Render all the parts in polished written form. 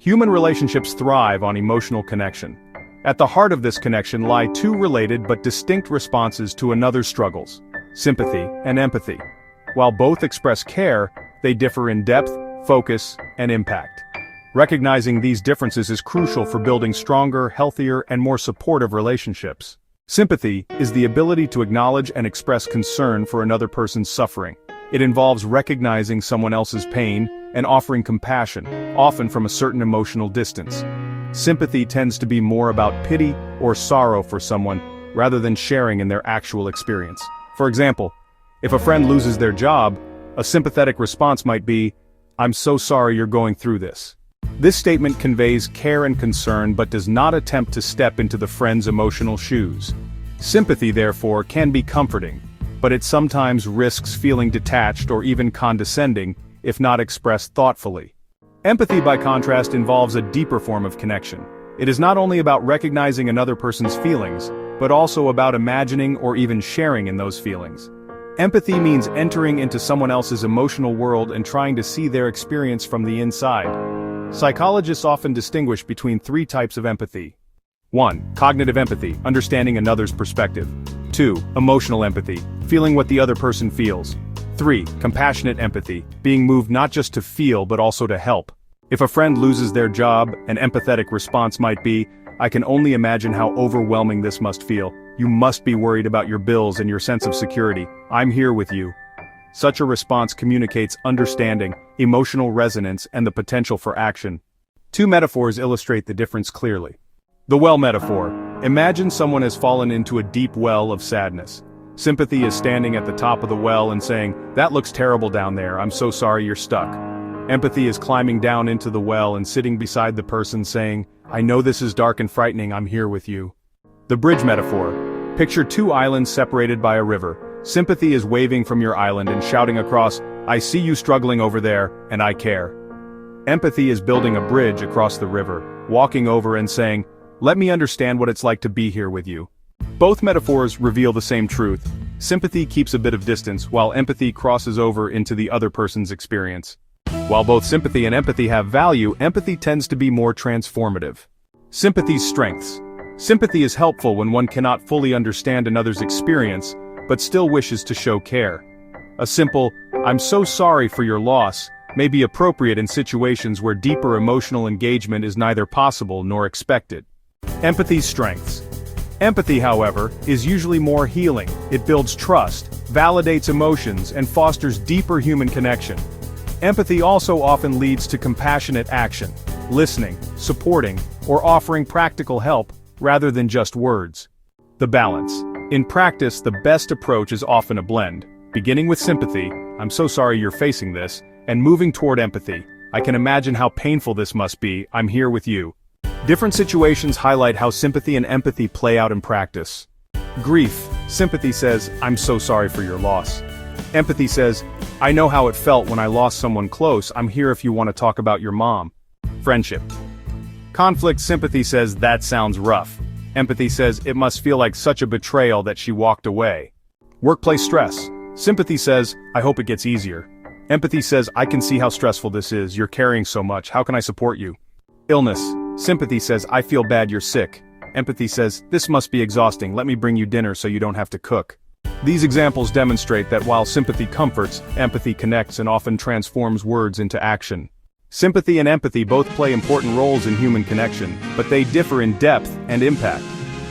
Human relationships thrive on emotional connection. At the heart of this connection lie two related but distinct responses to another's struggles: sympathy and empathy. While both express care, they differ in depth, focus, and impact. Recognizing these differences is crucial for building stronger, healthier, and more supportive relationships. Sympathy is the ability to acknowledge and express concern for another person's suffering. It involves recognizing someone else's pain and offering compassion, often from a certain emotional distance. Sympathy tends to be more about pity or sorrow for someone, rather than sharing in their actual experience. For example, if a friend loses their job, a sympathetic response might be, "I'm so sorry you're going through this." This statement conveys care and concern but does not attempt to step into the friend's emotional shoes. Sympathy, therefore, can be comforting, but it sometimes risks feeling detached or even condescending if not expressed thoughtfully. Empathy, by contrast, involves a deeper form of connection. It is not only about recognizing another person's feelings, but also about imagining or even sharing in those feelings. Empathy means entering into someone else's emotional world and trying to see their experience from the inside. Psychologists often distinguish between three types of empathy. 1. Cognitive empathy, understanding another's perspective. 2. Emotional empathy, feeling what the other person feels. 3. Compassionate empathy, being moved not just to feel but also to help. If a friend loses their job, an empathetic response might be, "I can only imagine how overwhelming this must feel. You must be worried about your bills and your sense of security. I'm here with you." Such a response communicates understanding, emotional resonance, and the potential for action. Two metaphors illustrate the difference clearly. The well metaphor. Imagine someone has fallen into a deep well of sadness. Sympathy is standing at the top of the well and saying, "That looks terrible down there, I'm so sorry you're stuck." Empathy is climbing down into the well and sitting beside the person saying, "I know this is dark and frightening, I'm here with you." The bridge metaphor. Picture two islands separated by a river. Sympathy is waving from your island and shouting across, "I see you struggling over there, and I care." Empathy is building a bridge across the river, walking over and saying, "Let me understand what it's like to be here with you." Both metaphors reveal the same truth. Sympathy keeps a bit of distance, while empathy crosses over into the other person's experience. While both sympathy and empathy have value, empathy tends to be more transformative. Sympathy's strengths. Sympathy is helpful when one cannot fully understand another's experience, but still wishes to show care. A simple, "I'm so sorry for your loss," may be appropriate in situations where deeper emotional engagement is neither possible nor expected. Empathy's strengths. Empathy, however, is usually more healing. It builds trust, validates emotions, and fosters deeper human connection. Empathy also often leads to compassionate action, listening, supporting, or offering practical help, rather than just words. The balance. In practice, the best approach is often a blend, beginning with sympathy, "I'm so sorry you're facing this," and moving toward empathy, "I can imagine how painful this must be, I'm here with you." Different situations highlight how sympathy and empathy play out in practice. Grief. Sympathy says, "I'm so sorry for your loss." Empathy says, "I know how it felt when I lost someone close, I'm here if you want to talk about your mom." Friendship. Conflict. Sympathy says, "That sounds rough." Empathy says, "It must feel like such a betrayal that she walked away." Workplace stress. Sympathy says, "I hope it gets easier." Empathy says, "I can see how stressful this is, you're carrying so much, how can I support you?" Illness. Sympathy says, "I feel bad you're sick." Empathy says, "This must be exhausting, let me bring you dinner so you don't have to cook." These examples demonstrate that while sympathy comforts, empathy connects and often transforms words into action. Sympathy and empathy both play important roles in human connection, but they differ in depth and impact.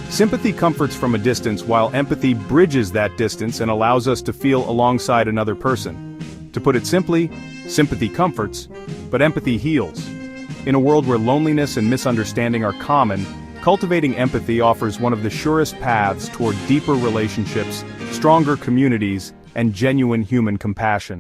Sympathy comforts from a distance while empathy bridges that distance and allows us to feel alongside another person. To put it simply, sympathy comforts, but empathy heals. In a world where loneliness and misunderstanding are common, cultivating empathy offers one of the surest paths toward deeper relationships, stronger communities, and genuine human compassion.